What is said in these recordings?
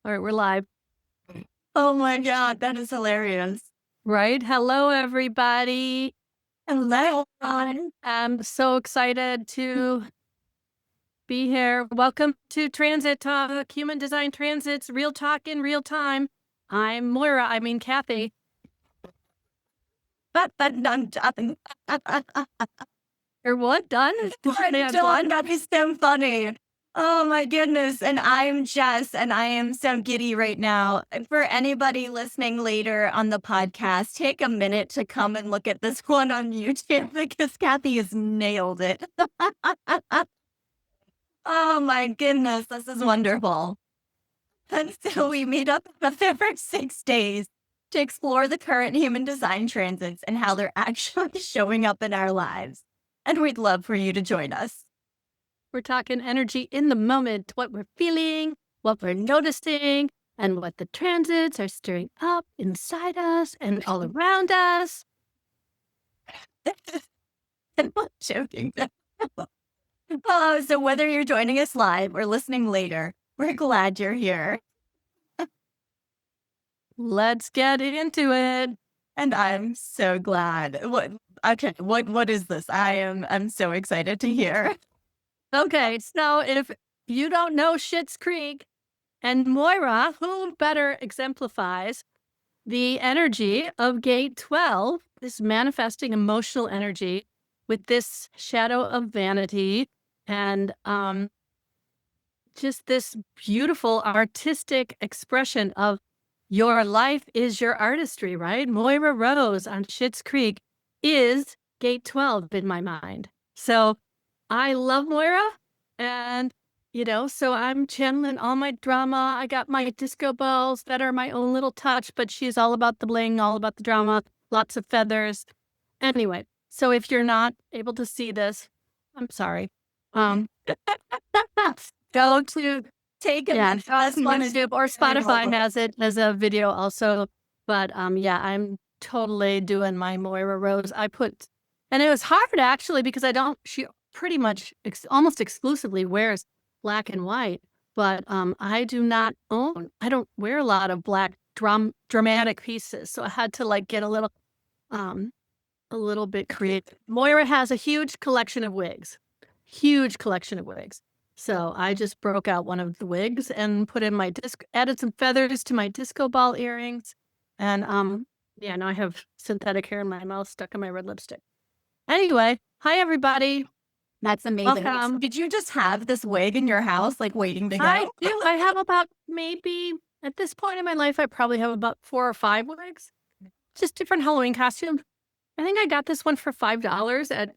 All right, we're live. Oh my God, that is hilarious. Right? Hello, everybody. Hello, everyone. I'm so excited to be here. Welcome to Transit Talk, Human Design Transits, real talk in real time. I'm Moira, Kathy. Done. Or what? Done? Done. That is so funny. Oh my goodness. And I'm Jess, and I am so giddy right now. And for anybody listening later on the podcast, take a minute to come and look at this one on YouTube because Kathy has nailed it. Oh my goodness. This is wonderful. And so we meet up every 6 days to explore the current human design transits and how they're actually showing up in our lives. And we'd love for you to join us. We're talking energy in the moment, what we're feeling, what we're noticing, and what the transits are stirring up inside us and all around us. I'm not joking. So whether you're joining us live or listening later, we're glad you're here. Let's get into it. And I'm so glad. What is this? I'm so excited to hear. Okay, so if you don't know Schitt's Creek and Moira, who better exemplifies the energy of gate 12, this manifesting emotional energy with this shadow of vanity and just this beautiful artistic expression of your life is your artistry, right? Moira Rose on Schitt's Creek is gate 12 in my mind. So I love Moira, and, so I'm channeling all my drama. I got my disco balls that are my own little touch, but she's all about the bling, all about the drama, lots of feathers. Anyway, so if you're not able to see this, I'm sorry. Go to Take it. YouTube or Spotify has it as a video also. But I'm totally doing my Moira Rose. And it was hard actually because she pretty much almost exclusively wears black and white, but I don't wear a lot of black dramatic pieces. So I had to get a little bit creative. Moira has a huge collection of wigs. So I just broke out one of the wigs and put in added some feathers to my disco ball earrings. And now I have synthetic hair in my mouth stuck in my red lipstick. Anyway, hi everybody. That's amazing. Welcome. Did you just have this wig in your house, waiting to go? I do. I have about maybe at this point in my life, I probably have about 4 or 5 wigs, just different Halloween costumes. I think I got this one for $5 at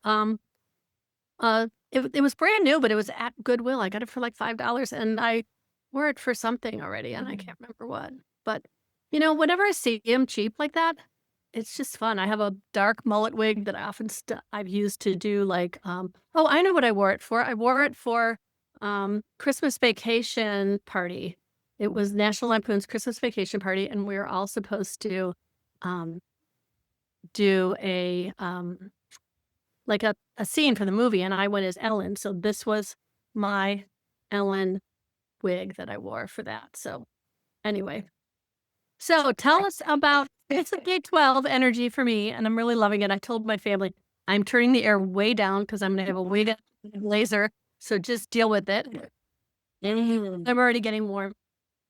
it was brand new, but it was at Goodwill. I got it for $5, and I wore it for something already, and I can't remember what. But whenever I see them cheap like that, it's just fun. I have a dark mullet wig that I often I've used to do I know what I wore it for. I wore it for Christmas Vacation Party. It was National Lampoon's Christmas Vacation Party, and we were all supposed to do a scene for the movie, and I went as Ellen. So this was my Ellen wig that I wore for that. So anyway, so tell us about, it's a gate 12 energy for me, and I'm really loving it. I told my family I'm turning the air way down because I'm going to have a wig laser. So just deal with it. I'm already getting warm.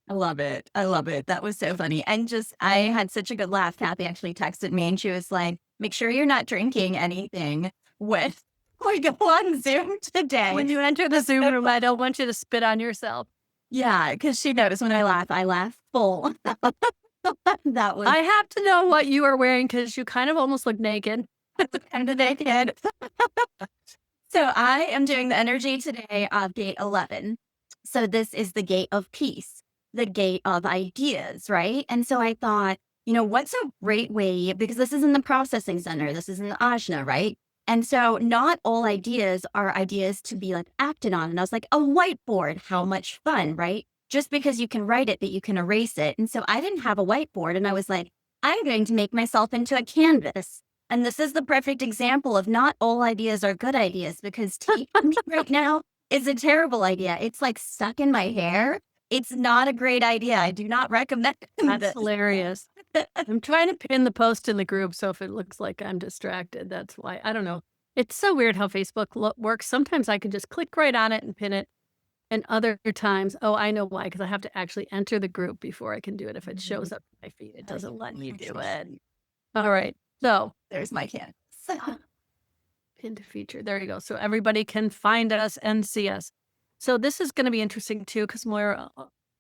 I love it. That was so funny. And I had such a good laugh. Kathy actually texted me and she was like, make sure you're not drinking anything with we go on Zoom today. When you enter the Zoom room, I don't want you to spit on yourself. Yeah, because she noticed when I laugh full. That was. I have to know what you are wearing because you kind of almost look naked. Kind of naked. So I am doing the energy today of gate 11. So this is the gate of peace, the gate of ideas, right? And so I thought, what's a great way, because this is in the processing center, this is in the ajna, right? And so not all ideas are ideas to be acted on. And I was like, a whiteboard, how much fun, right? Just because you can write it, but you can erase it. And so I didn't have a whiteboard, and I was like, I'm going to make myself into a canvas. And this is the perfect example of not all ideas are good ideas, because tea right now is a terrible idea. It's stuck in my hair. It's not a great idea. I do not recommend That's this. hilarious. I'm trying to pin the post in the group, so if it looks like I'm distracted, that's why. I don't know. It's so weird how Facebook works. Sometimes I can just click right on it and pin it, and other times, oh, I know why, because I have to actually enter the group before I can do it. If it shows up in my feed, it doesn't let me do it. All right, so There's my can. pin to feature. There you go. So everybody can find us and see us. So this is going to be interesting too, because Moira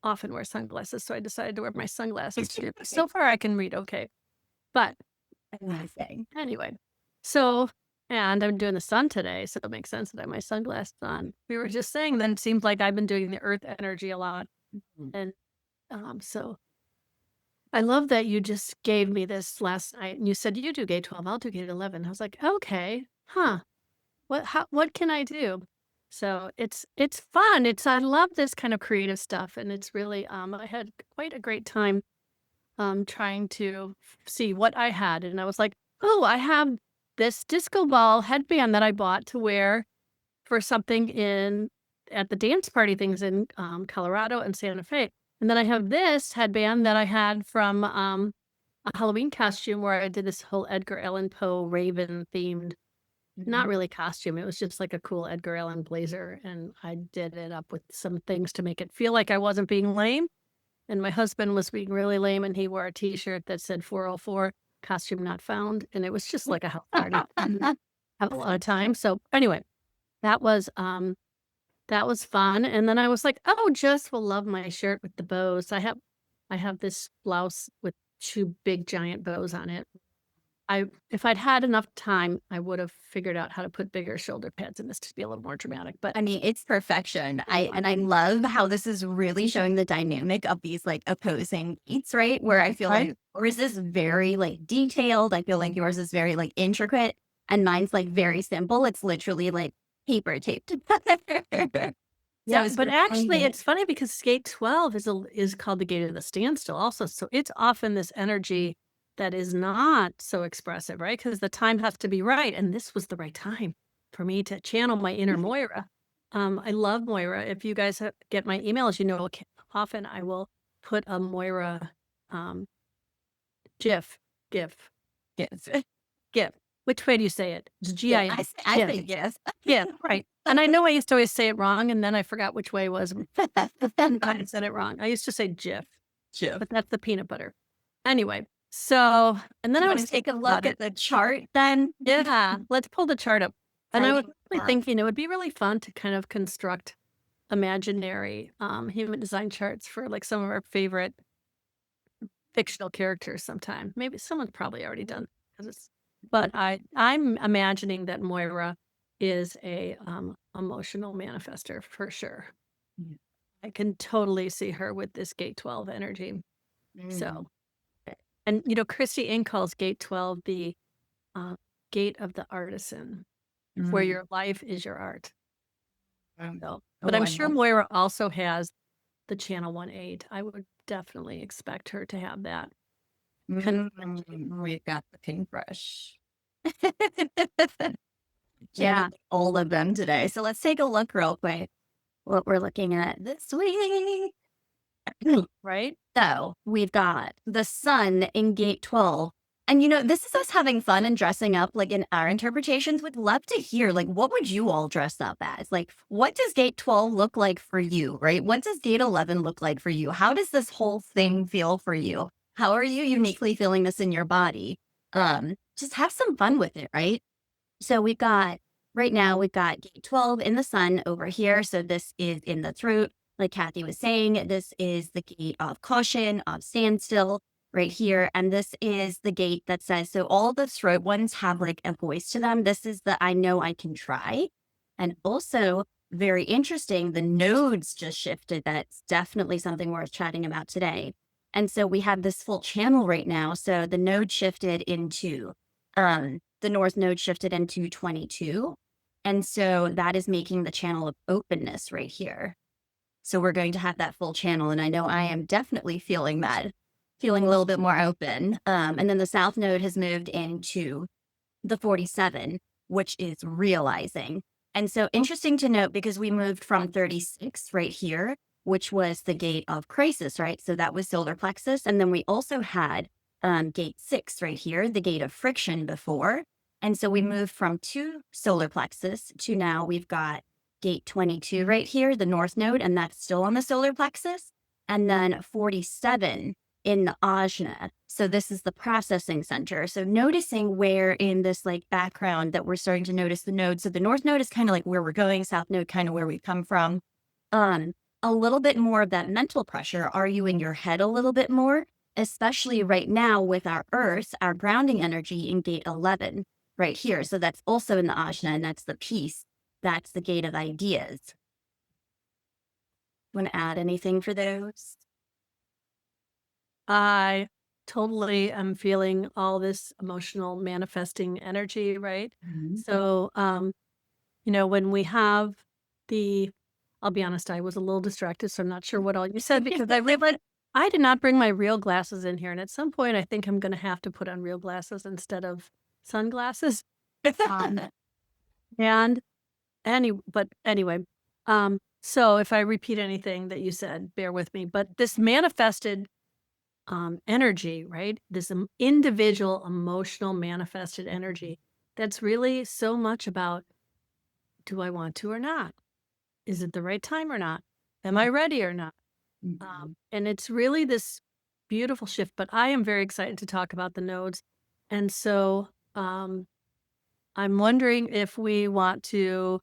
often wears sunglasses. So I decided to wear my sunglasses too. So far I can read okay. But Amazing. anyway, so, and I'm doing the sun today, so it makes sense that I have my sunglasses on. We were just saying then it seems like I've been doing the earth energy a lot. And so I love that you just gave me this last night and you said, you do gate 12, I'll do gate 11. I was like, okay, what can I do? So it's fun. I love this kind of creative stuff. And it's really, I had quite a great time trying to see what I had. And I was like, oh, I have this disco ball headband that I bought to wear for something at the dance party things in Colorado and Santa Fe. And then I have this headband that I had from a Halloween costume where I did this whole Edgar Allan Poe Raven themed, not really costume. It was just like a cool Edgar Allan blazer. And I did it up with some things to make it feel like I wasn't being lame. And my husband was being really lame, and he wore a T-shirt that said 404, costume not found. And it was just like a house party. Have a lot of time. So anyway, that was fun. And then I was like, oh, Jess will love my shirt with the bows. I have this blouse with 2 big giant bows on it. If I'd had enough time, I would have figured out how to put bigger shoulder pads in this to be a little more dramatic. But I mean, it's perfection. I love how this is really showing the dynamic of these like opposing beats, right? Where I feel like yours is very like detailed. I feel like yours is very like intricate, and mine's like very simple. It's literally like paper taped. yeah, but actually, it's funny because gate 12 is called the gate of the standstill also. So it's often this energy that is not so expressive, right? Because the time has to be right. And this was the right time for me to channel my inner Moira. I love Moira. If you guys get my emails, you know, often I will put a Moira GIF. Which way do you say it? It's G-I-F. I think yes. Yeah, right. And I know I used to always say it wrong, and then I forgot which way it was. I said it wrong. I used to say GIF, but that's the peanut butter. Anyway, so, and then I was take a look at the chart then. Yeah, let's pull the chart up. And I was really thinking it would be really fun to kind of construct imaginary human design charts for like some of our favorite fictional characters sometime. Maybe someone's probably already done this. But I'm imagining that Moira is a emotional manifester for sure. I can totally see her with this gate 12 energy. So, and you know, Christy Ing calls gate 12 the gate of the artisan, where your life is your art. So, but I'm sure Moira also has the channel 1-8. I would definitely expect her to have that. We've got the paintbrush. Yeah, all of them today. So let's take a look real quick what we're looking at this week. Right? So we've got the sun in gate 12. And you know, this is us having fun and dressing up like in our interpretations. Would love to hear, like, what would you all dress up as? Like, what does gate 12 look like for you, right? What does gate 11 look like for you? How does this whole thing feel for you? How are you uniquely feeling this in your body? Just have some fun with it, right? So right now we've got gate 12 in the sun over here. So this is in the throat. Like Kathy was saying, this is the gate of caution, of standstill right here. And this is the gate that says, so all the throat ones have like a voice to them. This is the I know I can try. And also very interesting, the nodes just shifted. That's definitely something worth chatting about today. And so we have this full channel right now. So the node shifted into, the north node shifted into 22. And so that is making the channel of openness right here. So we're going to have that full channel. And I know I am definitely feeling that, feeling a little bit more open. And then the south node has moved into the 47, which is realizing. And so interesting to note, because we moved from 36 right here which was the gate of crisis, right? So that was solar plexus. And then we also had gate 6 right here, the gate of friction before. And so we moved from 2 solar plexus to now we've got gate 22 right here, the north node, and that's still on the solar plexus. And then 47 in the ajna. So this is the processing center. So noticing where in this like background that we're starting to notice the nodes. So the north node is kind of like where we're going, south node kind of where we've come from. A little bit more of that mental pressure. Are you in your head a little bit more? Especially right now with our earth, our grounding energy in gate 11 right here. So that's also in the ajna, and that's the peace. That's the gate of ideas. Want to add anything for those? I totally am feeling all this emotional manifesting energy, right? So, when we have I'll be honest, I was a little distracted, so I'm not sure what all you said because I realized I did not bring my real glasses in here. And at some point, I think I'm going to have to put on real glasses instead of sunglasses. And anyway, so if I repeat anything that you said, bear with me. But this manifested energy, right? This individual emotional manifested energy that's really so much about, do I want to or not? Is it the right time or not? Am I ready or not? And it's really this beautiful shift, but I am very excited to talk about the nodes. And so I'm wondering if we want to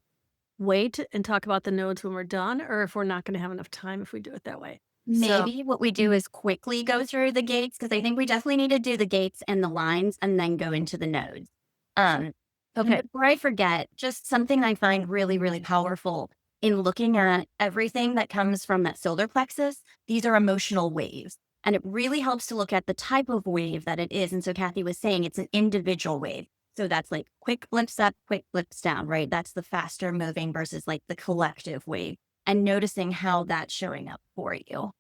wait and talk about the nodes when we're done, or if we're not going to have enough time if we do it that way. Maybe what we do is quickly go through the gates, because I think we definitely need to do the gates and the lines and then go into the nodes. Okay. Before I forget, just something I find really, really powerful in looking at everything that comes from that solar plexus, these are emotional waves. And it really helps to look at the type of wave that it is. And so Kathy was saying it's an individual wave. So that's like quick flips up, quick flips down, right? That's the faster moving versus like the collective wave, and noticing how that's showing up for you.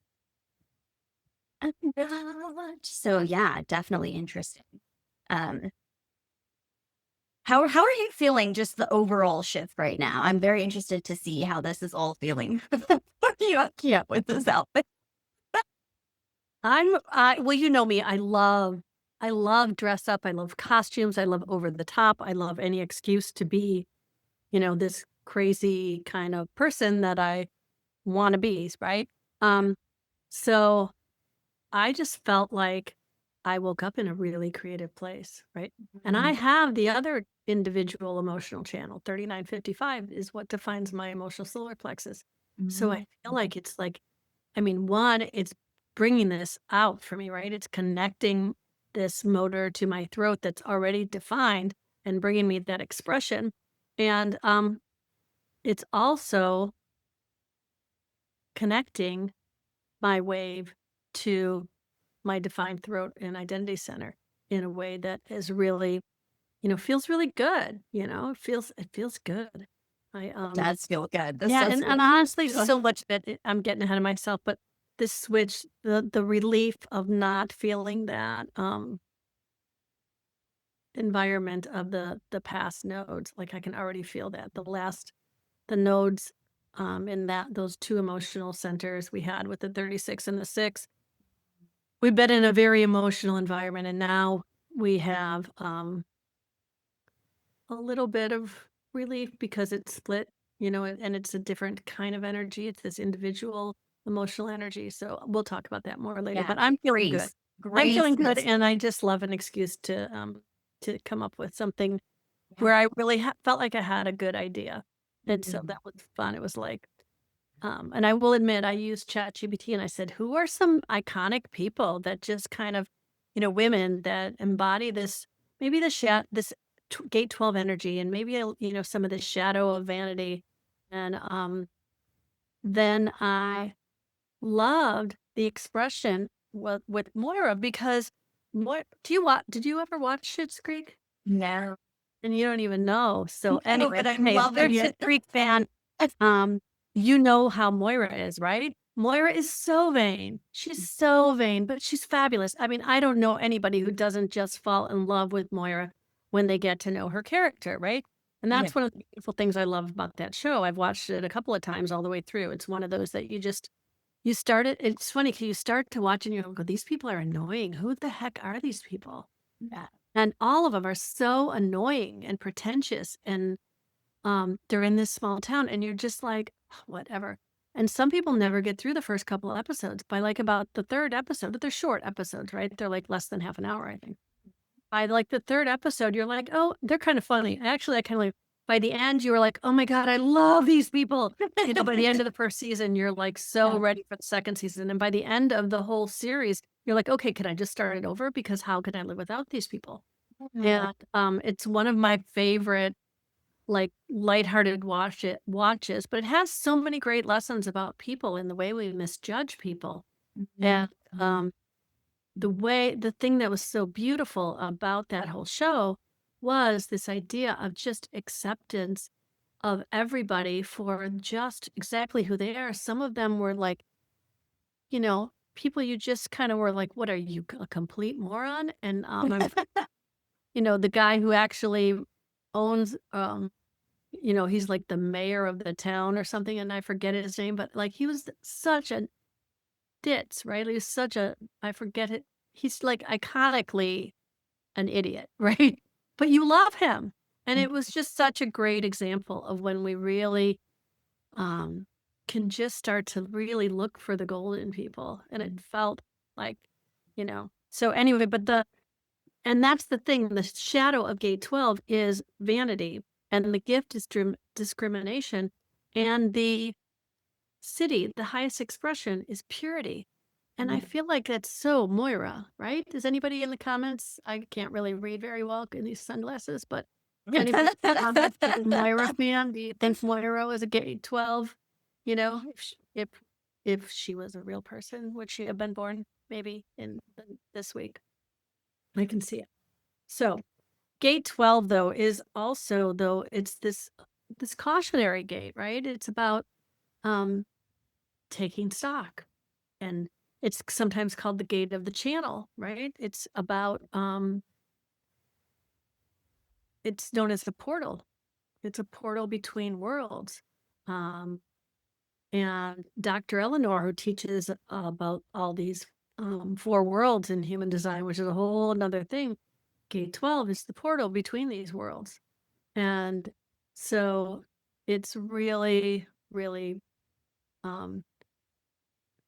So yeah, definitely interesting. How are you feeling just the overall shift right now? I'm very interested to see how this is all feeling. You can't with this outfit. Well, you know me, I love dress up. I love costumes. I love over the top. I love any excuse to be, this crazy kind of person that I want to be, right? So I just felt like I woke up in a really creative place, right? And I have the other individual emotional channel, 3955 is what defines my emotional solar plexus. So I feel like it's like, one, it's bringing this out for me, right? It's connecting this motor to my throat that's already defined and bringing me that expression. And it's also connecting my wave to my defined throat and identity center in a way that is really, feels really good. It feels good. Does feel good. This Yeah, does and feel honestly, good. so much that I'm getting ahead of myself, but this switch, the relief of not feeling that environment of the past nodes, like I can already feel that the nodes in those 2 emotional centers we had with the 36 and the 6. We've been in a very emotional environment, and now we have a little bit of relief because it's split, and it's a different kind of energy. It's this individual emotional energy. So we'll talk about that more later. Yeah, But I'm feeling good. I'm feeling good, grace. and I just love an excuse to come up with something where I really felt like I had a good idea, and so that was fun. It was like, and I will admit, I used ChatGPT, and I said, "Who are some iconic people that just kind of, women that embody this, maybe this gate 12 energy, and maybe some of the shadow of vanity." And then I loved the expression with Moira, because what did you ever watch Schitt's Creek? No. And you don't even know. So No, anyway, but I'm hey, if loving you're a it. Schitt's Creek fan, you know how Moira is, right? Moira is so vain. She's so vain, but she's fabulous. I don't know anybody who doesn't just fall in love with Moira when they get to know her character, right? And that's one of the beautiful things I love about that show. I've watched it a couple of times all the way through. It's one of those that you just, you started, it's funny because you start to watch and you go, these people are annoying. Who the heck are these people? Yeah. And all of them are so annoying and pretentious. And they're in this small town and you're just like, whatever. And some people never get through the first couple of episodes. By like about the third episode, they're short episodes, right? They're like less than half an hour, I think. By like the third episode, you're like, oh, they're kind of funny. Actually, I kind of like, by the end, you were like, oh my God, I love these people. You know, by the end of the first season, you're like so Yeah. ready for the second season. And by the end of the whole series, you're like, okay, can I just start it over? Because how can I live without these people? Yeah. And it's one of my favorite, like lighthearted watches, but it has so many great lessons about people and the way we misjudge people. And the thing that was so beautiful about that whole show was this idea of just acceptance of everybody for just exactly who they are. Some of them were like, you know, people you just kind of were like, what are you, a complete moron? And you know, the guy who actually owns he's like the mayor of the town or something, and I forget his name, but like he was such a ditz, right? He was such a, I forget it. He's like iconically an idiot, right? But you love him. And it was just such a great example of when we really can just start to really look for the gold in people. And it felt like, so anyway, and that's the thing, the shadow of gate 12 is vanity, and the gift is discrimination, and the Siddhi, the highest expression, is purity. And I feel like that's so Moira, right? Does anybody in the comments? I can't really read very well in these sunglasses, but anybody Moira fan? Do you think Moira was a gate 12? You know, if she was a real person, would she have been born maybe in this week? I can see it. So gate 12 though is also, though, it's this cautionary gate, right? It's about taking stock, and it's sometimes called the gate of the channel, right? It's about it's known as the portal. It's a portal between worlds. And Dr. Eleanor, who teaches about all these 4 worlds in human design, which is a whole another thing, gate 12 is the portal between these worlds. And so it's really, really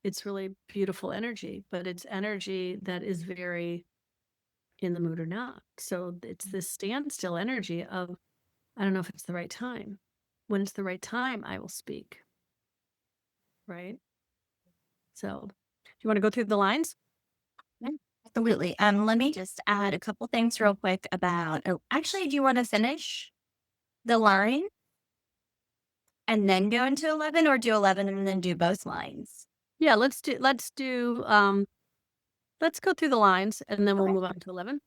it's really beautiful energy, but it's energy that is very in the mood or not. So it's this standstill energy of, I don't know if it's the right time. When it's the right time, I will speak. Right? So do you want to go through the lines? Absolutely. Let me just add a couple things real quick about, actually, do you want to finish the line and then go into 11, or do 11 and then do both lines? Yeah, let's go through the lines and then we'll move on to 11.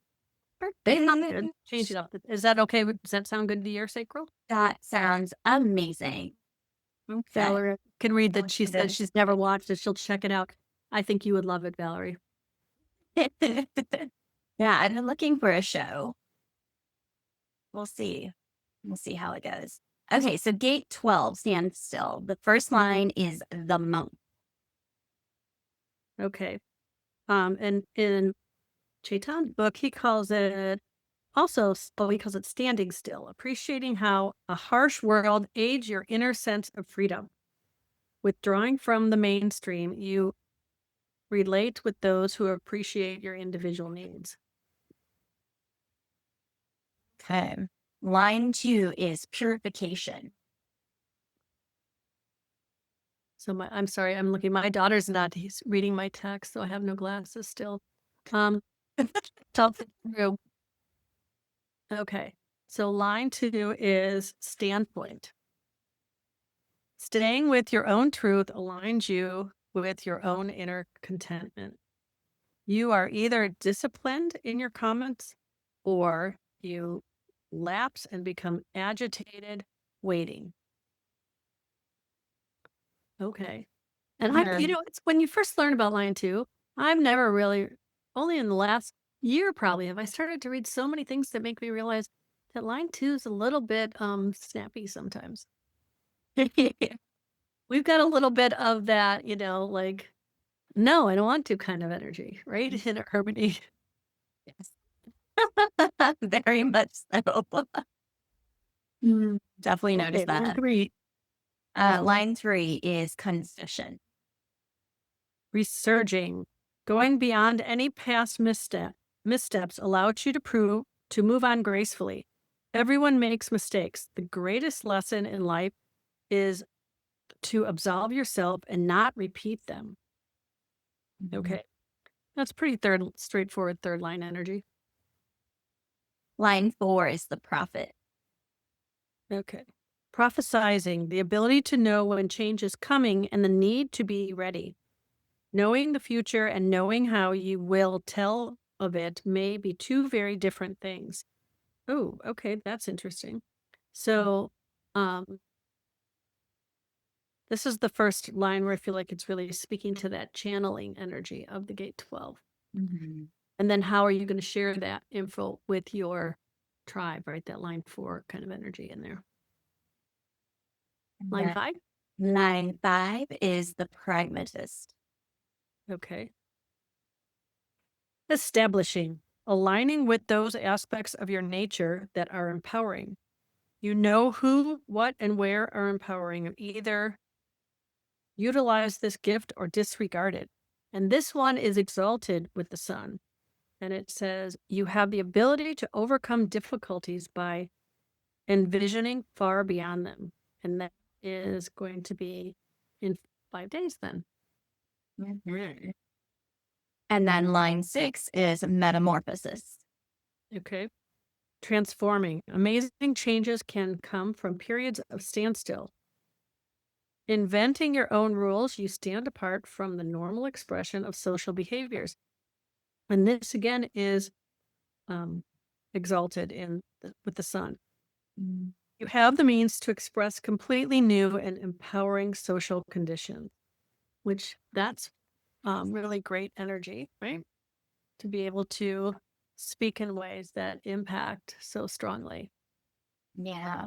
Perfect. Change it up. Is that okay? Does that sound good to your sacral? That sounds amazing. Okay. Valerie can read that. She said she's never watched it. She'll check it out. I think you would love it, Valerie. Yeah, I've been looking for a show. We'll see. We'll see how it goes. Okay, so gate 12, stand still. The first line is the monk. Okay. And in Chaitan's book, he calls it he calls it standing still, appreciating how a harsh world aids your inner sense of freedom. Withdrawing from the mainstream, you relate with those who appreciate your individual needs. Okay. Line 2 is purification. So I'm sorry, I'm looking. My daughter's not. He's reading my text, so I have no glasses still. Talk through. Okay. So line 2 is standpoint. Staying with your own truth aligns you with your own inner contentment. You are either disciplined in your comments or you lapse and become agitated, waiting. Okay. And it's when you first learn about line 2, I've never really, only in the last year probably, have I started to read so many things that make me realize that line 2 is a little bit snappy sometimes. we've got a little bit of that, like, no, I don't want to kind of energy, right? In harmony. Yes. Very much so. Definitely Okay, noticed line that. 3, Line 3 is confession. resurging. Going beyond any past missteps allows you to move on gracefully. Everyone makes mistakes. The greatest lesson in life is to absolve yourself and not repeat them. Okay. That's pretty straightforward third line energy. Line 4 is the prophet. Okay. Prophesizing, the ability to know when change is coming and the need to be ready. Knowing the future and knowing how you will tell of it may be two very different things. Oh, okay, that's interesting. So, this is the first line where I feel like it's really speaking to that channeling energy of the gate 12. And then how are you going to share that info with your tribe, right? That line 4 kind of energy in there. Line 5? Line 5 is the pragmatist. Okay. Establishing, aligning with those aspects of your nature that are empowering. You know who, what, and where are empowering. Either utilize this gift or disregard it. And this one is exalted with the sun. And it says, you have the ability to overcome difficulties by envisioning far beyond them. And that is going to be in 5 days then. And then line 6 is metamorphosis. Okay. Transforming. Amazing changes can come from periods of standstill. Inventing your own rules, you stand apart from the normal expression of social behaviors. And this again is exalted with the sun. You have the means to express completely new and empowering social conditions, which that's really great energy, right? To be able to speak in ways that impact so strongly. Yeah.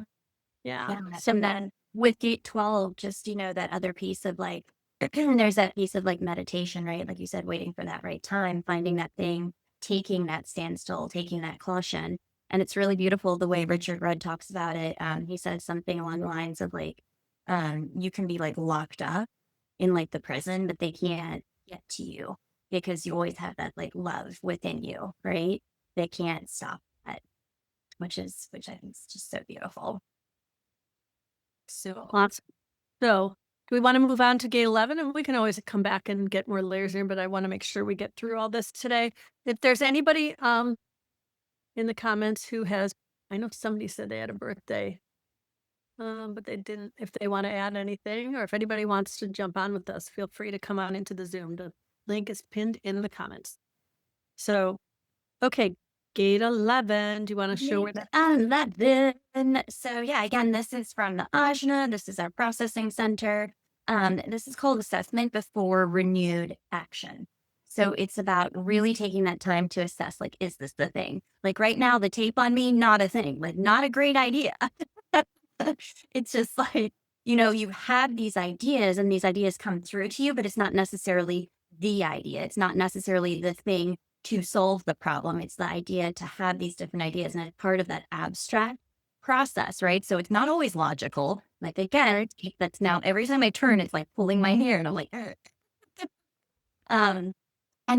Yeah. So then with gate 12, just, that other piece of like, there's that piece of like meditation, right? Like you said, waiting for that right time, finding that thing, taking that standstill, taking that caution. And it's really beautiful the way Richard Rudd talks about it. He says something along the lines of like, you can be like locked up in like the prison, but they can't get to you because you always have that like love within you, right? They can't stop that, which I think is just so beautiful. So Awesome. So do we want to move on to gate 11? And we can always come back and get more layers in, but I want to make sure we get through all this today. If there's anybody in the comments who has, I know somebody said they had a birthday, but they didn't. If they want to add anything, or if anybody wants to jump on with us, feel free to come on into the Zoom. The link is pinned in the comments. So, okay, gate 11. Do you want to show where that? 11. So yeah, again, this is from the Ajna. This is our processing center. This is called assessment before renewed action. So it's about really taking that time to assess, like, is this the thing? Like right now, the tape on me, not a thing, like not a great idea. It's just like, you have these ideas and these ideas come through to you, but it's not necessarily the idea. It's not necessarily the thing to solve the problem. It's the idea to have these different ideas and it's part of that abstract process, right? So it's not always logical. Like again, that's now every time I turn, it's like pulling my hair and I'm like, and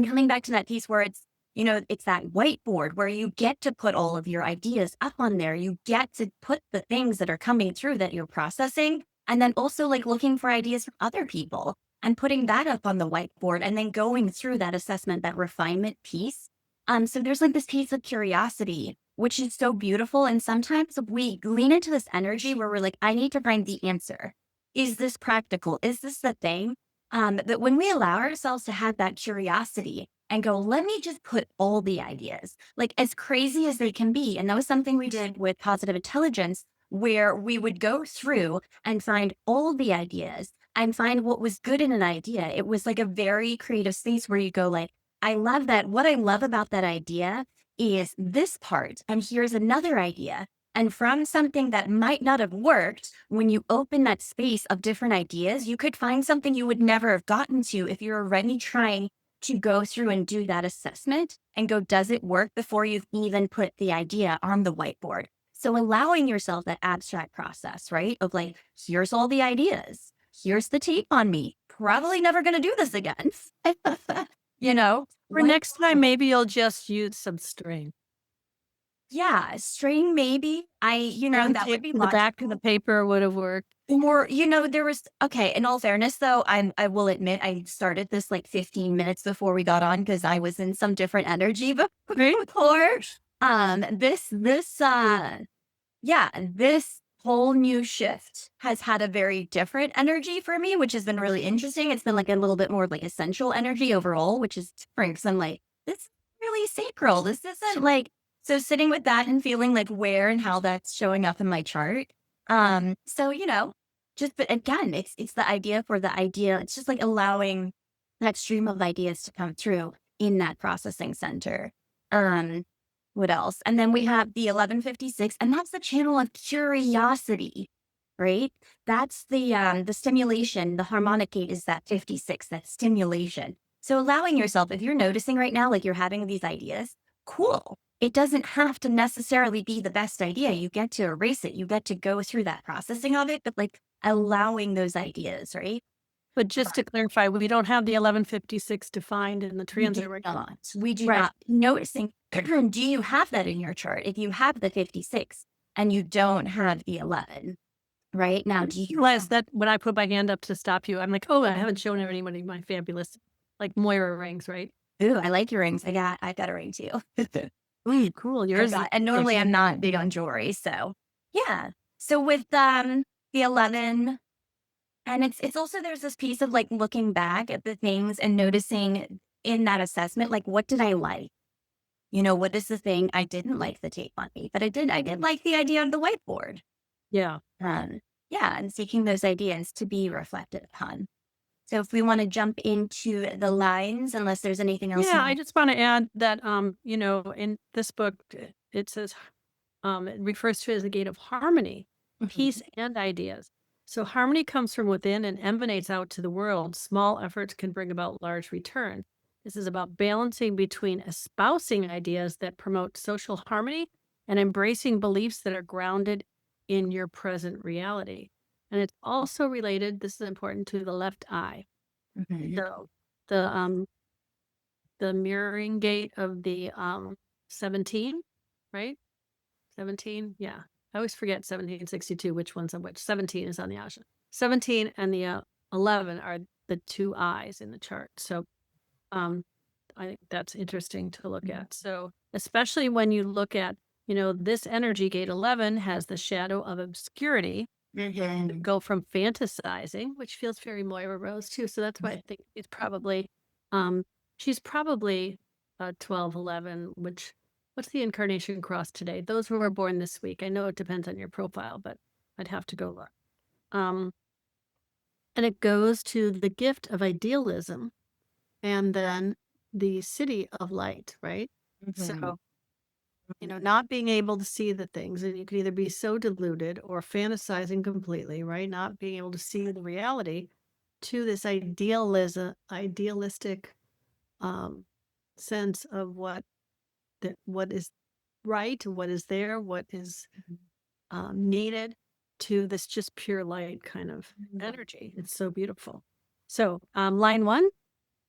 coming back to that piece where it's, it's that whiteboard where you get to put all of your ideas up on there. You get to put the things that are coming through that you're processing. And then also like looking for ideas from other people and putting that up on the whiteboard and then going through that assessment, that refinement piece. So there's like this piece of curiosity, which is so beautiful. And sometimes we lean into this energy where we're like, I need to find the answer. Is this practical? Is this the thing? That when we allow ourselves to have that curiosity and go, let me just put all the ideas, like as crazy as they can be. And that was something we did with positive intelligence, where we would go through and find all the ideas and find what was good in an idea. It was like a very creative space where you go like, I love that. What I love about that idea is this part. And here's another idea. And from something that might not have worked, when you open that space of different ideas, you could find something you would never have gotten to if you're already trying to go through and do that assessment and go, does it work, before you've even put the idea on the whiteboard. So allowing yourself that abstract process, right? Of like, here's all the ideas. Here's the tape on me. Probably never going to do this again. You know, For next time, maybe you'll just use some string. yeah, string maybe. That would be The back of the paper would have worked. Or, there was, okay, in all fairness though, I will admit I started this like 15 minutes before we got on because I was in some different energy before. This whole new shift has had a very different energy for me, which has been really interesting. It's been like a little bit more like essential energy overall, which is different because I'm like, this is really sacral. This isn't like, so sitting with that and feeling like where and how that's showing up in my chart. But again, it's the idea for the idea. It's just like allowing that stream of ideas to come through in that processing center. What else? And then we have the 1156, and that's the channel of curiosity, right? That's the stimulation. The harmonic gate is that 56, that stimulation. So allowing yourself, if you're noticing right now, like you're having these ideas, cool. It doesn't have to necessarily be the best idea. You get to erase it. You get to go through that processing of it, but like allowing those ideas, right? But just to clarify, we don't have the 1156 defined in the transit right now. We do not. Noticing, do you have that in your chart? If you have the 56 and you don't have the 11, right? Now, do you realize that when I put my hand up to stop you, I'm like, oh, I haven't shown anybody my fabulous, like Moira rings, right? Ooh, I like your rings. I got a ring too. Ooh, cool. Yours. And normally I'm not big on jewelry. So yeah. So with the 11, and it's also, there's this piece of like looking back at the things and noticing in that assessment, like, what did I like? What is the thing I didn't like the tape on me, but I did like the idea of the whiteboard. Yeah. And seeking those ideas to be reflected upon. So if we want to jump into the lines, unless there's anything else. Yeah, I just want to add that, in this book, it says, it refers to it as the gate of harmony, peace, and ideas. So harmony comes from within and emanates out to the world. Small efforts can bring about large return. This is about balancing between espousing ideas that promote social harmony and embracing beliefs that are grounded in your present reality. And it's also related, this is important, to the left eye. So the mirroring gate of the 17, right? 17, yeah. I always forget 1762, which one's on which. 17 is on the Asha. 17 and the 11 are the two eyes in the chart. So I think that's interesting to look at. So especially when you look at, this energy gate 11 has the shadow of obscurity. Go from fantasizing, which feels very Moira Rose too. So that's why I think it's probably, she's probably 12, 11, which, what's the Incarnation cross today? Those who were born this week. I know it depends on your profile, but I'd have to go look. And it goes to the gift of idealism and then the Siddhi of light, right? So, not being able to see the things, and you can either be so deluded or fantasizing completely, right? Not being able to see the reality, to this idealistic sense of what is right, what is there, what is needed, to this just pure light kind of energy. It's so beautiful. So line 1.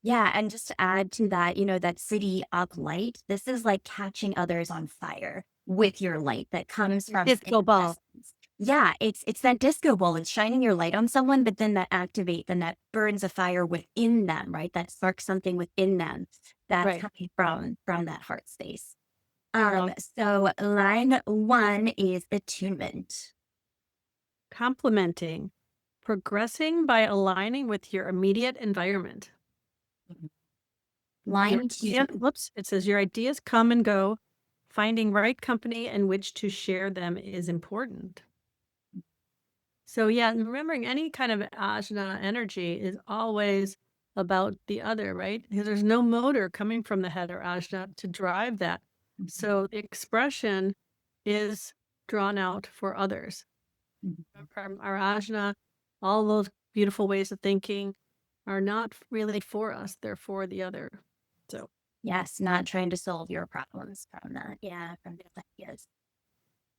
Yeah, and just to add to that, that Siddhi of light, this is like catching others on fire with your light that comes from disco ball. Yeah, it's that disco ball. It's shining your light on someone, but then that that burns a fire within them, right? That sparks something within them that's coming from that heart space. So line 1 is attunement. Complementing, progressing by aligning with your immediate environment. Line 2. It says your ideas come and go. Finding right company in which to share them is important. So yeah, remembering any kind of ajna energy is always about the other, right? Because there's no motor coming from the head or ajna to drive that. So the expression is drawn out for others. Mhm. Our ajna, all those beautiful ways of thinking are not really for us. They're for the other. So Yes, not trying to solve your problems from that. Yeah, from the ideas.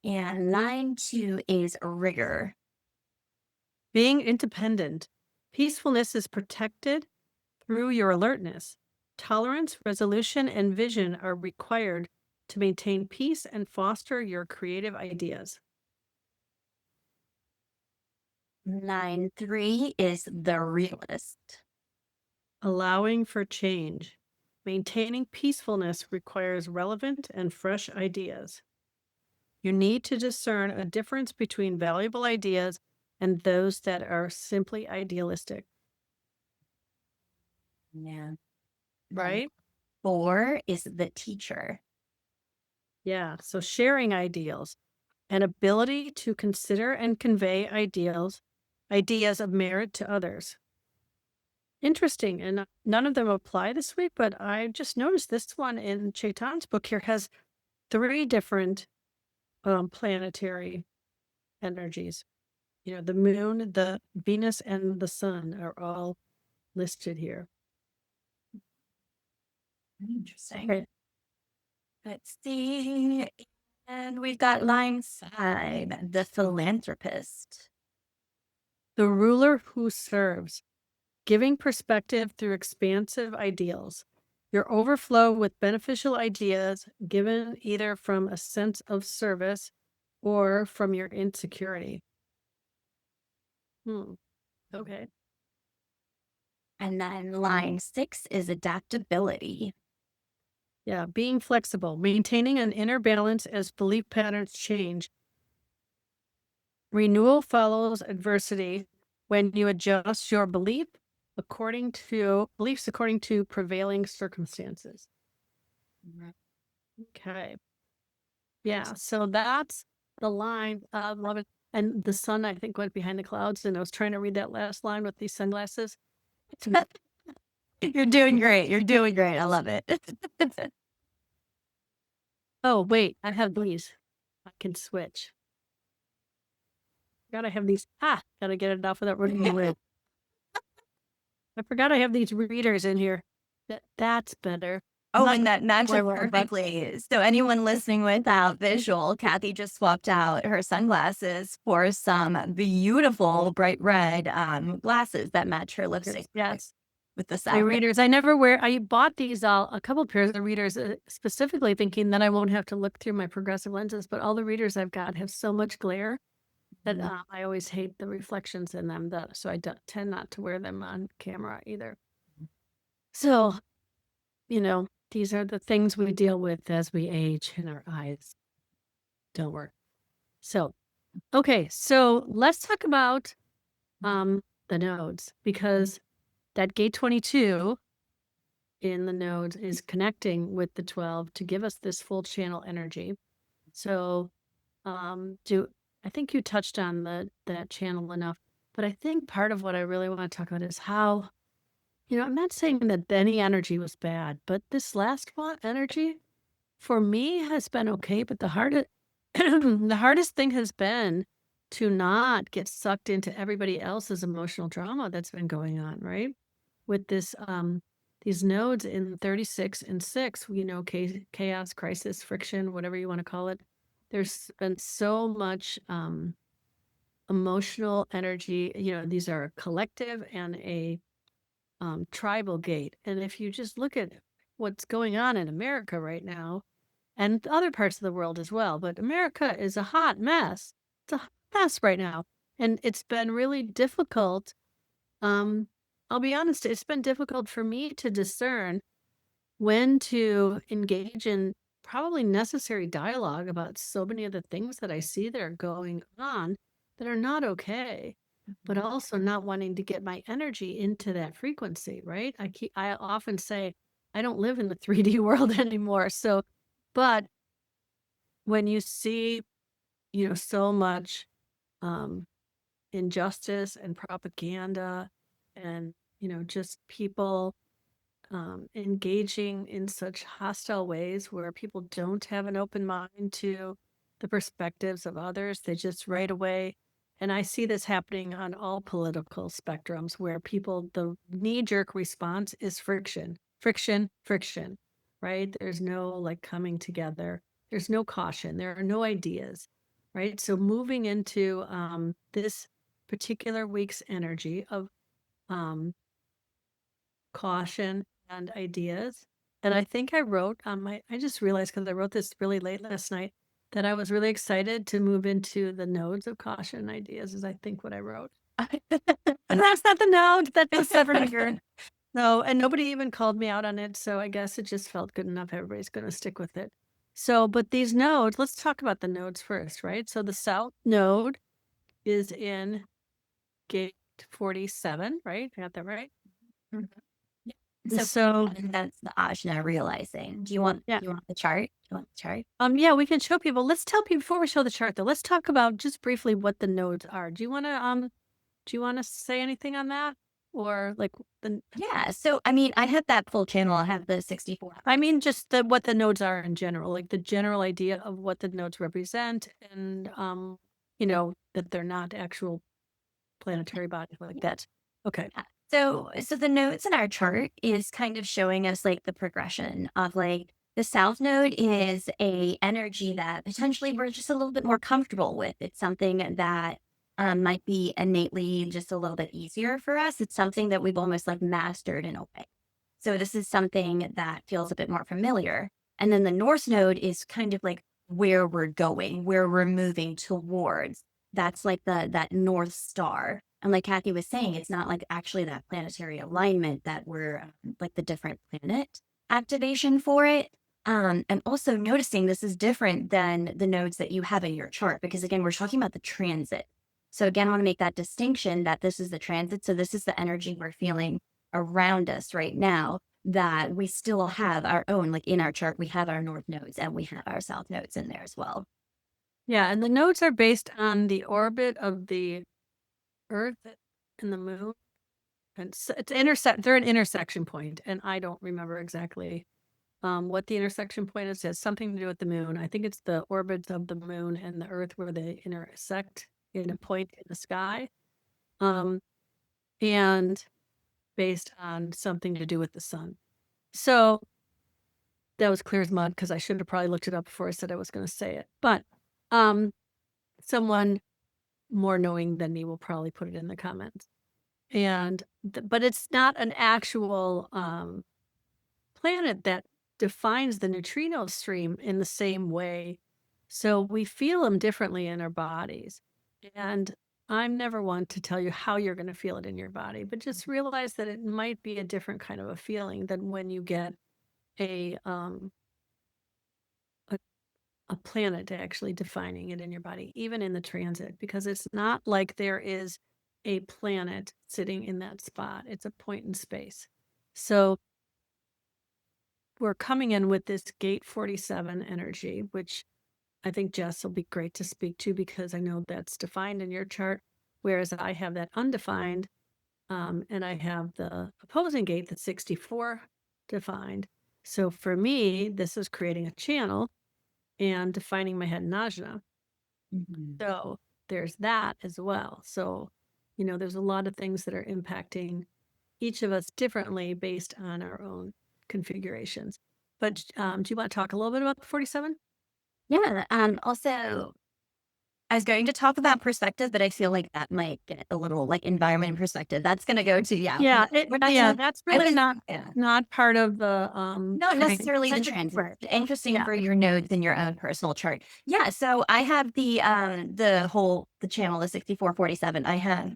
And line 2 is rigor. being independent, peacefulness is protected through your alertness. Tolerance, resolution, and vision are required to maintain peace and foster your creative ideas. Line 3 is the realist. Allowing for change. Maintaining peacefulness requires relevant and fresh ideas. You need to discern a difference between valuable ideas and those that are simply idealistic, Yeah. right? 4 is the teacher. Yeah. So sharing ideals, an ability to consider and convey ideas of merit to others. Interesting. And none of them apply this week, but I just noticed this one in Chaitan's book here has 3 different planetary energies. You know, the moon, the Venus, and the sun are all listed here. Interesting. Okay. Let's see. And we've got line 5, the philanthropist. The ruler who serves, giving perspective through expansive ideals. Your overflow with beneficial ideas given either from a sense of service or from your insecurity. Okay. And then line 6 is adaptability. Yeah, being flexible, maintaining an inner balance as belief patterns change. Renewal follows adversity when you adjust your beliefs according to prevailing circumstances. Okay. Yeah, so that's the line. Love it. And the sun, I think, went behind the clouds, and I was trying to read that last line with these sunglasses. You're doing great. You're doing great. I love it. Oh, wait, I have these. I can switch. Gotta have these. Gotta get it off without running away. I forgot I have these readers in here. That's better. Oh, and that matches perfectly. So anyone listening without visual, Kathy just swapped out her sunglasses for some beautiful bright red glasses that match her lipstick. Yes. With the My outfit. readers, I never wear, I bought these a couple pairs of readers specifically thinking that I won't have to look through my progressive lenses, but all the readers I've got have so much glare that I always hate the reflections in them, so I tend not to wear them on camera either. So, these are the things we deal with as we age and our eyes don't work. So, okay, so let's talk about the nodes, because that gate 22 in the nodes is connecting with the 12 to give us this full channel energy. So, I think you touched on that channel enough, but I think part of what I really want to talk about is how, I'm not saying that any energy was bad, but this last one energy for me has been okay. But the hardest, the hardest thing has been to not get sucked into everybody else's emotional drama that's been going on, right? With this, these nodes in 36 and 6, chaos, crisis, friction, whatever you want to call it. There's been so much emotional energy. These are a collective and a tribal gate. And if you just look at what's going on in America right now and other parts of the world as well, but America is a hot mess. It's a hot mess right now. And it's been really difficult. I'll be honest, it's been difficult for me to discern when to engage in probably necessary dialogue about so many of the things that I see that are going on that are not okay, but also not wanting to get my energy into that frequency, right? I often say I don't live in the 3D world anymore. So, but when you see, so much injustice and propaganda and, just people engaging in such hostile ways where people don't have an open mind to the perspectives of others. They just right away, and I see this happening on all political spectrums where people, the knee-jerk response is friction, friction, friction, right? There's no like coming together. There's no caution. There are no ideas, right? So moving into this particular week's energy of caution and ideas. And I think I wrote on I just realized because I wrote this really late last night that I was really excited to move into the nodes of caution and ideas, is I think what I wrote. And that's not the node, that's the seven figure. No, and nobody even called me out on it. So I guess it just felt good enough. Everybody's going to stick with it. So, but these nodes, let's talk about the nodes first, right? So the south node is in gate 47, right? I got that right? Mhm. So And that's the ajna realizing. Do you want yeah. you want the chart? Do you want the chart? Yeah, we can show people. Let's tell people before we show the chart though. Let's talk about just briefly what the nodes are. Do you want to say anything on that? Or like Yeah. So I mean, I have that full channel. I have the 64. I mean just what the nodes are in general, like the general idea of what the nodes represent, and that they're not actual planetary bodies like that. Okay. Yeah. So the nodes in our chart is kind of showing us like the progression of like the south node is a energy that potentially we're just a little bit more comfortable with. It's something that might be innately just a little bit easier for us. It's something that we've almost like mastered in a way. So this is something that feels a bit more familiar. And then the north node is kind of like where we're going, where we're moving towards. That's like that north star. And like Kathy was saying, it's not like actually that planetary alignment that we're like the different planet activation for it. And also noticing this is different than the nodes that you have in your chart, because again, we're talking about the transit. So again, I want to make that distinction that this is the transit. So this is the energy we're feeling around us right now, that we still have our own, like in our chart, we have our north nodes and we have our south nodes in there as well. Yeah, and the nodes are based on the orbit of the Earth and the moon. And so they're an intersection point, and I don't remember exactly what the intersection point is. It has something to do with the moon. I think it's the orbits of the moon and the Earth where they intersect in a point in the sky. And based on something to do with the sun. So that was clear as mud, because I should have probably looked it up before I said I was going to say it. But someone more knowing than me will probably put it in the comments. And but it's not an actual planet that defines the neutrino stream in the same way. So we feel them differently in our bodies. And I'm never one to tell you how you're going to feel it in your body, but just realize that it might be a different kind of a feeling than when you get a planet actually defining it in your body, even in the transit, because it's not like there is a planet sitting in that spot. It's a point in space. So we're coming in with this gate 47 energy, which I think Jess will be great to speak to, because I know that's defined in your chart, whereas I have that undefined, and I have the opposing gate that's 64 defined. So for me, this is creating a channel and defining my head najna. So there's that as well. So, there's a lot of things that are impacting each of us differently based on our own configurations. But do you want to talk a little bit about the 47? Yeah. Also, I was going to talk about perspective, but I feel like that might get a little like environment perspective. That's going to go to, Yeah, that's really not part of the not necessarily the transit. Interesting for your nodes in your own personal chart. Yeah, so I have the channel, the 6447. I have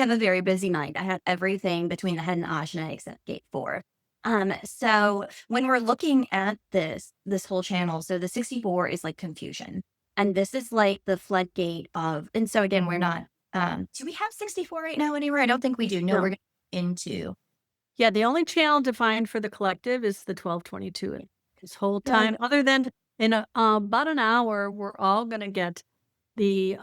a very busy mind. I have everything between the head and ajna except gate 4. So when we're looking at this whole channel, so the 64 is like confusion. And this is like the floodgate of, and so again, we're not, do we have 64 right now anywhere? I don't think we do. No, we're into. Yeah, the only channel defined for the collective is the 1222. This whole time, other than in about an hour, we're all going to get the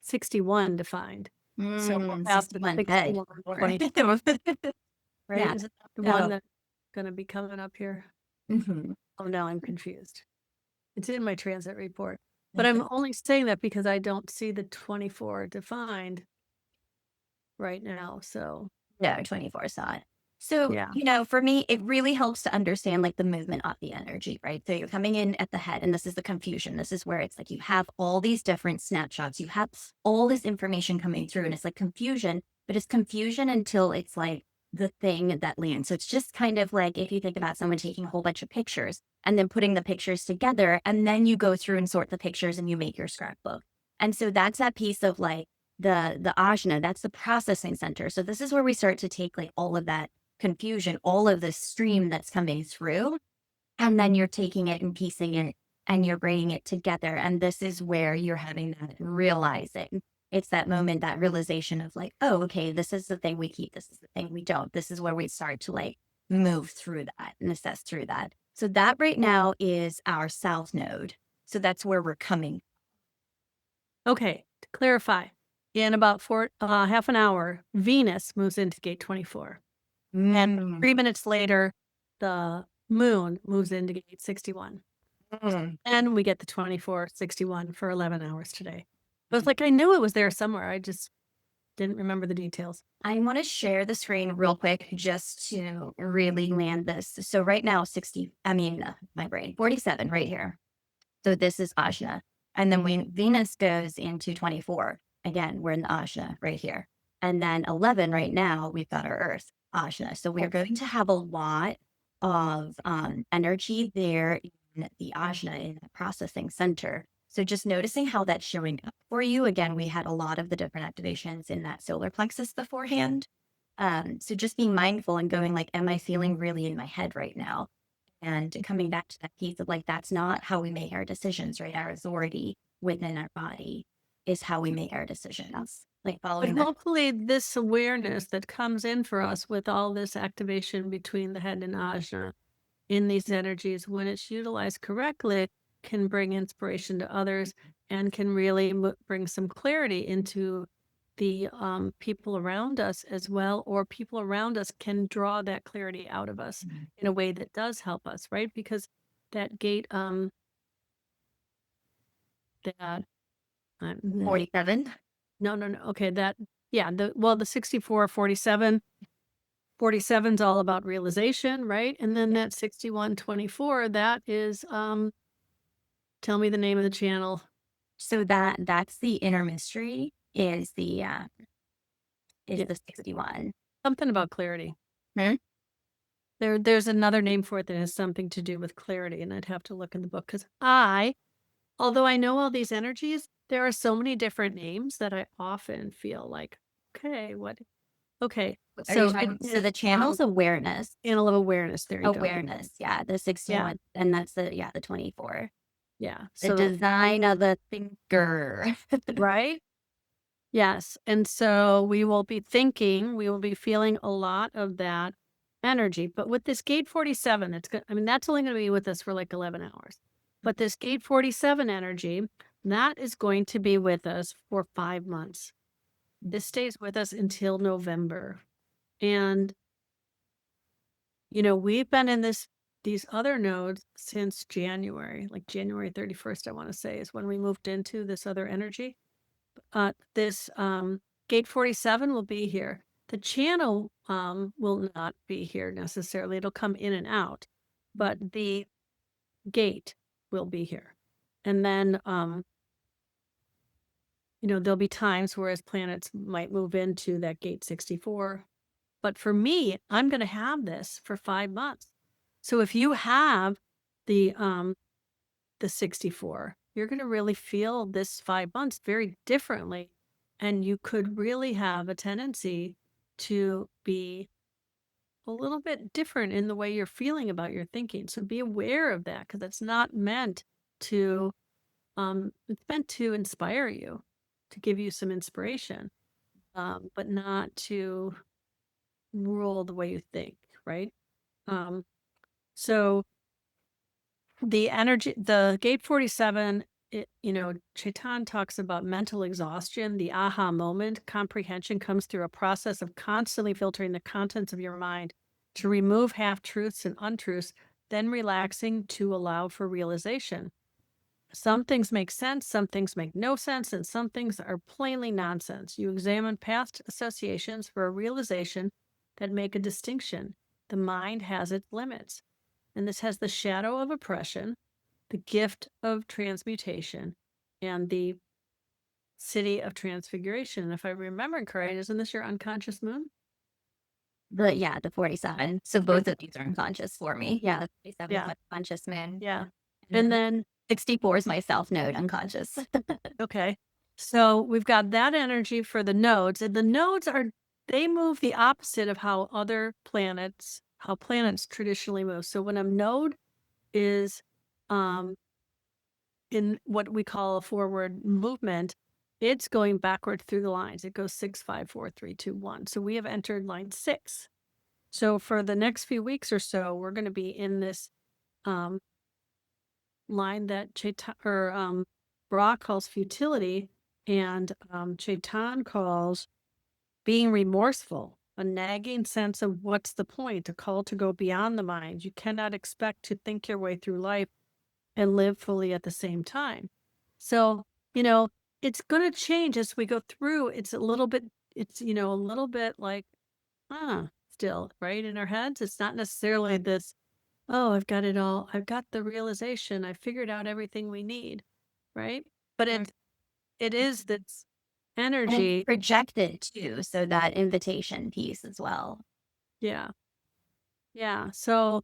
61 defined. So we'll have the 61, 22. Right? Yeah. Is it the one that's going to be coming up here? Mm-hmm. Oh, no, I'm confused. It's in my transit report. But I'm only saying that because I don't see the 24 defined right now. So No, 24 saw it. So, yeah. for me, it really helps to understand like the movement of the energy, right? So you're coming in at the head, and this is the confusion. This is where it's like you have all these different snapshots. You have all this information coming through, and it's like confusion, but it's confusion until it's like the thing that lands. So it's just kind of like if you think about someone taking a whole bunch of pictures and then putting the pictures together, and then you go through and sort the pictures and you make your scrapbook. And so that's that piece of like the ajna, that's the processing center. So this is where we start to take like all of that confusion, all of the stream that's coming through, and then you're taking it and piecing it and you're bringing it together. And this is where you're having that realizing. It's that moment, that realization of like, oh, okay, this is the thing we keep. This is the thing we don't. This is where we start to like move through that and assess through that. So that right now is our south node. So that's where we're coming. Okay. To clarify, in about half an hour, Venus moves into gate 24. And 3 minutes later, the moon moves into gate 61. And we get the 2461 for 11 hours today. But it's like I knew it was there somewhere. I just didn't remember the details. I want to share the screen real quick just to really land this. So right now, my brain, 47 right here. So this is Ajna. And then when Venus goes into 24, again, we're in the Ajna right here. And then 11 right now, we've got our Earth, Ajna. So we're going to have a lot of energy there in the Ajna, in the processing center. So just noticing how that's showing up for you. Again, we had a lot of the different activations in that solar plexus beforehand. So just being mindful and going like, am I feeling really in my head right now? And coming back to that piece of like, that's not how we make our decisions, right? Our authority within our body is how we make our decisions. Like following But that. hopefully this awareness that comes in for us with all this activation between the head and ajna in these energies, when it's utilized correctly, can bring inspiration to others and can really bring some clarity into the people around us as well, or people around us can draw that clarity out of us in a way that does help us, right? Because that gate, that 47. no, okay, the 64, 47. 47 is all about realization, right? And then that 6124, that is, tell me the name of the channel. So that's the inner mystery is the the 61. Something about clarity. Hmm? There's another name for it that has something to do with clarity, and I'd have to look in the book because although I know all these energies, there are so many different names that I often feel like, okay, what? Okay, So the channel's awareness. channel of awareness. There you go. Awareness, yeah, the 61, and that's the 24. Yeah. The So design of the thinker. right? Yes. And so we will be feeling a lot of that energy. But with this gate 47, that's only going to be with us for like 11 hours. But this gate 47 energy, that is going to be with us for 5 months. This stays with us until November. And, we've been in these other nodes since January, like January 31st, I want to say, is when we moved into this other energy. This gate 47 will be here. The channel will not be here necessarily. It'll come in and out, but the gate will be here. And then, there'll be times whereas planets might move into that gate 64. But for me, I'm going to have this for 5 months. So if you have the 64, you're going to really feel this 5 months very differently. And you could really have a tendency to be a little bit different in the way you're feeling about your thinking. So be aware of that, because it's not meant to, it's meant to inspire you, to give you some inspiration, but not to rule the way you think, right? So the gate 47, Chaitan talks about mental exhaustion, the aha moment. Comprehension comes through a process of constantly filtering the contents of your mind to remove half truths and untruths, then relaxing to allow for realization. Some things make sense, some things make no sense, and some things are plainly nonsense. You examine past associations for a realization that make a distinction. The mind has its limits, and this has the shadow of oppression, the gift of transmutation, and the Siddhi of transfiguration. And if I remember correct, isn't this your unconscious moon? The 47. So both of these are unconscious for me. Yeah, the 47 is Yeah. my conscious man. Yeah. And And then 64 is my self node unconscious. okay. So we've got that energy for the nodes, and the nodes they move the opposite of how planets traditionally move. So when a node is in what we call a forward movement, it's going backward through the lines. It goes 6, 5, 4, 3, 2, 1. So we have entered line 6. So for the next few weeks or so, we're going to be in this line that Bra calls futility, and Chaitan calls being remorseful, a nagging sense of what's the point, a call to go beyond the mind. You cannot expect to think your way through life and live fully at the same time. So, it's going to change as we go through. It's a little bit like, still, right, in our heads. It's not necessarily this, oh, I've got it all. I've got the realization. I figured out everything we need, right? But it is this And energy. it's projected too. So that invitation piece as well. Yeah. Yeah. So,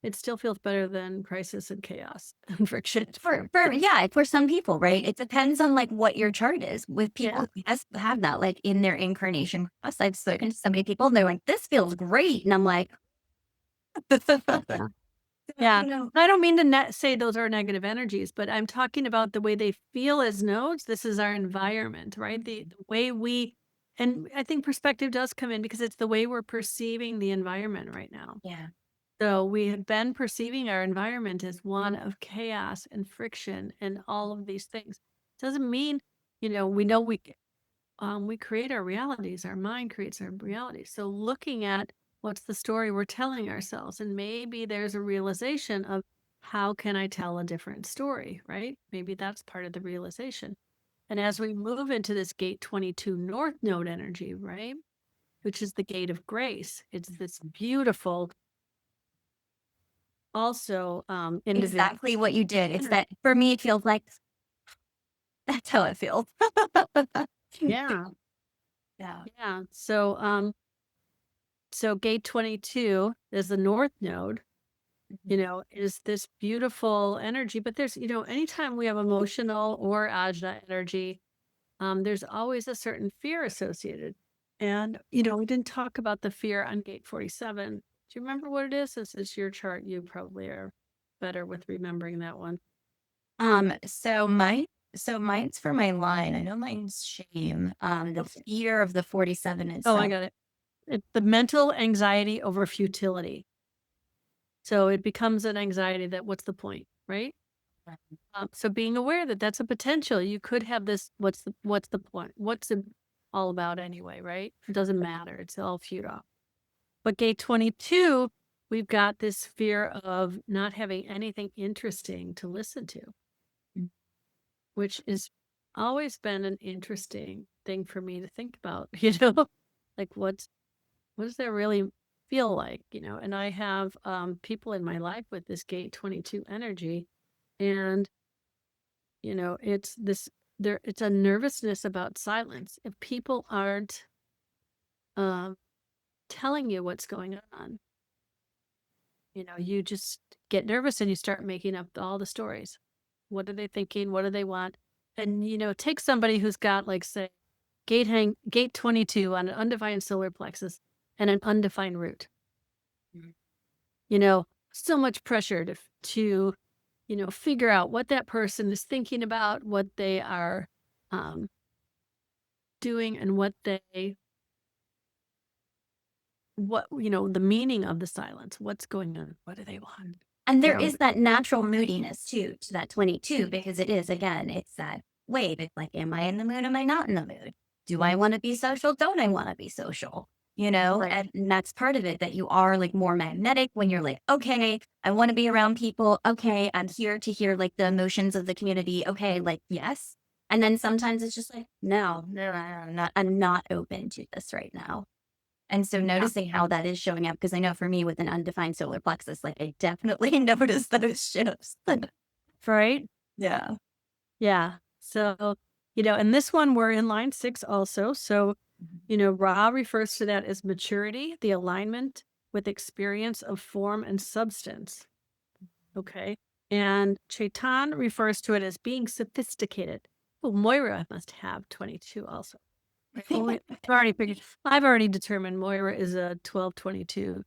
it still feels better than crisis and chaos and friction. For some people, right? It depends on like what your chart is. With people who have that like in their incarnation cross, I've spoken to so many people and they're like, this feels great. And I'm like, yeah. I don't mean to say those are negative energies, but I'm talking about the way they feel as nodes. This is our environment, right? The way and I think perspective does come in because it's the way we're perceiving the environment right now. yeah. So we have been perceiving our environment as one of chaos and friction and all of these things. Doesn't mean, we know we create our realities. Our mind creates our reality. So looking at what's the story we're telling ourselves, and maybe there's a realization of how can I tell a different story, right? Maybe that's part of the realization. And as we move into this gate 22 North Node energy, right, which is the gate of grace, it's this beautiful also Exactly what you did. It's that for me, it feels like that's how it feels. yeah. Yeah. So gate 22 is the North Node, is this beautiful energy. But there's, anytime we have emotional or ajna energy, there's always a certain fear associated. And, we didn't talk about the fear on gate 47. Do you remember what it is? This is your chart. You probably are better with remembering that one. So mine's for my line. I know mine's shame. The fear of the 47 is. Oh, I got it. It's the mental anxiety over futility. So it becomes an anxiety that what's the point, right? So being aware that that's a potential. You could have this. What's the point? What's it all about anyway, right? It doesn't matter. It's all futile. But gate 22, we've got this fear of not having anything interesting to listen to, which is always been an interesting thing for me to think about, like what does that really feel like, and I have people in my life with this gate 22 energy, and it's it's a nervousness about silence. If people aren't telling you what's going on, you just get nervous and you start making up all the stories. What are they thinking? What do they want? And, take somebody who's got, like, say, gate 22 on an undefined solar plexus and an undefined root. So much pressure to figure out what that person is thinking about, what they are doing, and the meaning of the silence. What's going on? What do they want? And there is that natural moodiness too to that 22, because it is, again, it's that wave. It's like, am I in the mood? Am I not in the mood? Do I want to be social? Don't I want to be social? and that's part of it, that you are like more magnetic when you're like, okay, I want to be around people. Okay, I'm here to hear like the emotions of the community. Okay, like, yes. And then sometimes it's just like, no, I'm not open to this right now. And so noticing how that is showing up, because I know for me with an undefined solar plexus, like I definitely notice those shifts. Right? Yeah. Yeah. So, and this one we're in line 6 also. So, Ra refers to that as maturity, the alignment with experience of form and substance. Okay. And Chaitan refers to it as being sophisticated. Oh, Moira must have 22 also. I've already determined Moira is a 1222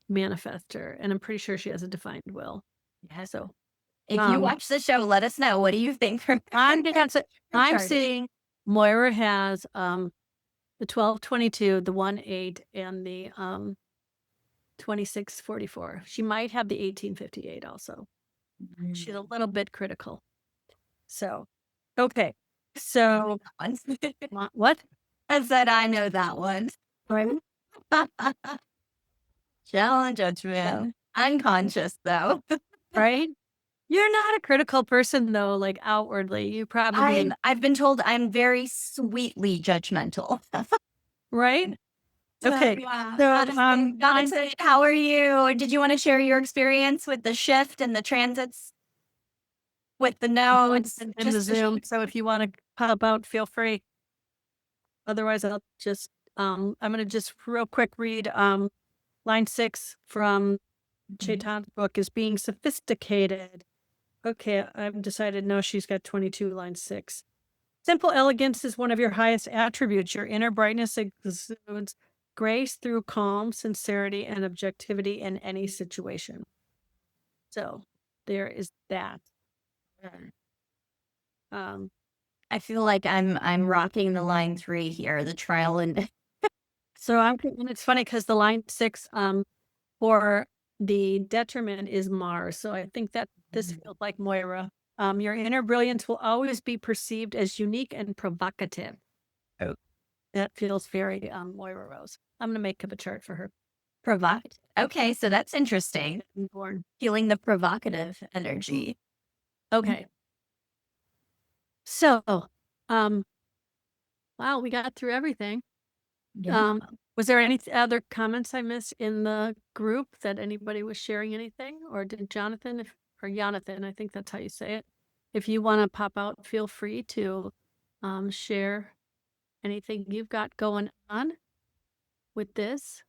manifester, and I'm pretty sure she has a defined will. Yeah. So if you watch the show, let us know. What do you think? I'm seeing Moira has the 1222, the 18, and the 2644. She might have the 1858 also. She's a little bit critical. So, okay. So, what? I said, I know that one. Right? Challenge judgment. Unconscious, though. Right? You're not a critical person, though, like outwardly. You probably. I've been told I'm very sweetly judgmental. Right? Okay. So, how are you? Did you want to share your experience with the shift and the transits? With the nodes and the Zoom. So if you want to pop out, feel free. Otherwise, I'll just I'm gonna just real quick read line 6 from Chaitan's book is being sophisticated. Okay, I've decided no, she's got 22, line 6. Simple elegance is one of your highest attributes. Your inner brightness exudes grace through calm, sincerity, and objectivity in any situation. So there is that. I feel like I'm rocking the line 3 here, the trial and so and it's funny because the line 6 for the detriment is Mars. So I think that this feels like Moira. Your inner brilliance will always be perceived as unique and provocative. Oh. That feels very Moira Rose. I'm gonna make up a chart for her. Provocative. Okay, so that's interesting. Born. Feeling the provocative energy. Okay. So, wow, we got through everything. Yeah. Was there any other comments I missed in the group that anybody was sharing anything? Or did Jonathan, I think that's how you say it. If you want to pop out, feel free to share anything you've got going on with this.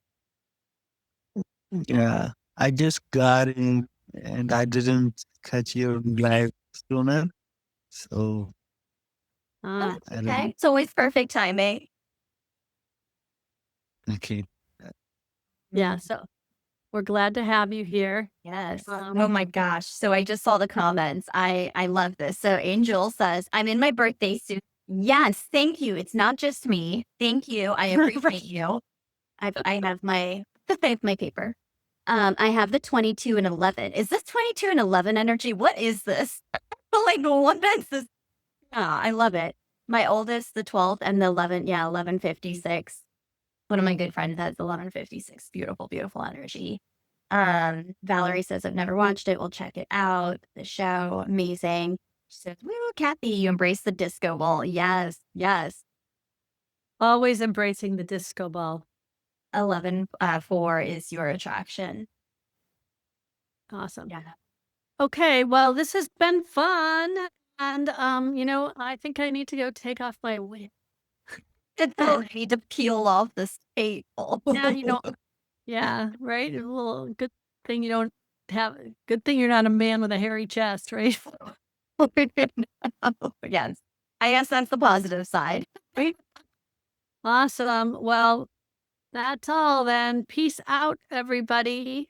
Yeah, I just got in and I didn't catch your live sooner. So, Okay. It's always perfect timing. Okay. Yeah, so we're glad to have you here. Yes. Oh my gosh. So I just saw the comments. I love this. So Angel says, I'm in my birthday suit. Yes, thank you. It's not just me. Thank you. I appreciate you. I have my paper. I have the 22 and 11. Is this 22 and 11 energy? What is this? Like, what is this? Yeah, I love it. My oldest, the 12th, and the 11, 1156. One of my good friends has 1156. Beautiful, beautiful energy. Valerie says, I've never watched it. We'll check it out. The show, amazing. She says, woo, Kathy, you embrace the disco ball. Yes, yes. Always embracing the disco ball. 11-4 is your attraction. Awesome. Yeah. Okay, well, this has been fun. And, I think I need to go take off my wig. I need to peel off this table. Yeah, right? A little good thing you don't have, good thing you're not a man with a hairy chest, right? Yes. I guess that's the positive side. Right? Awesome. Well, that's all then. Peace out, everybody.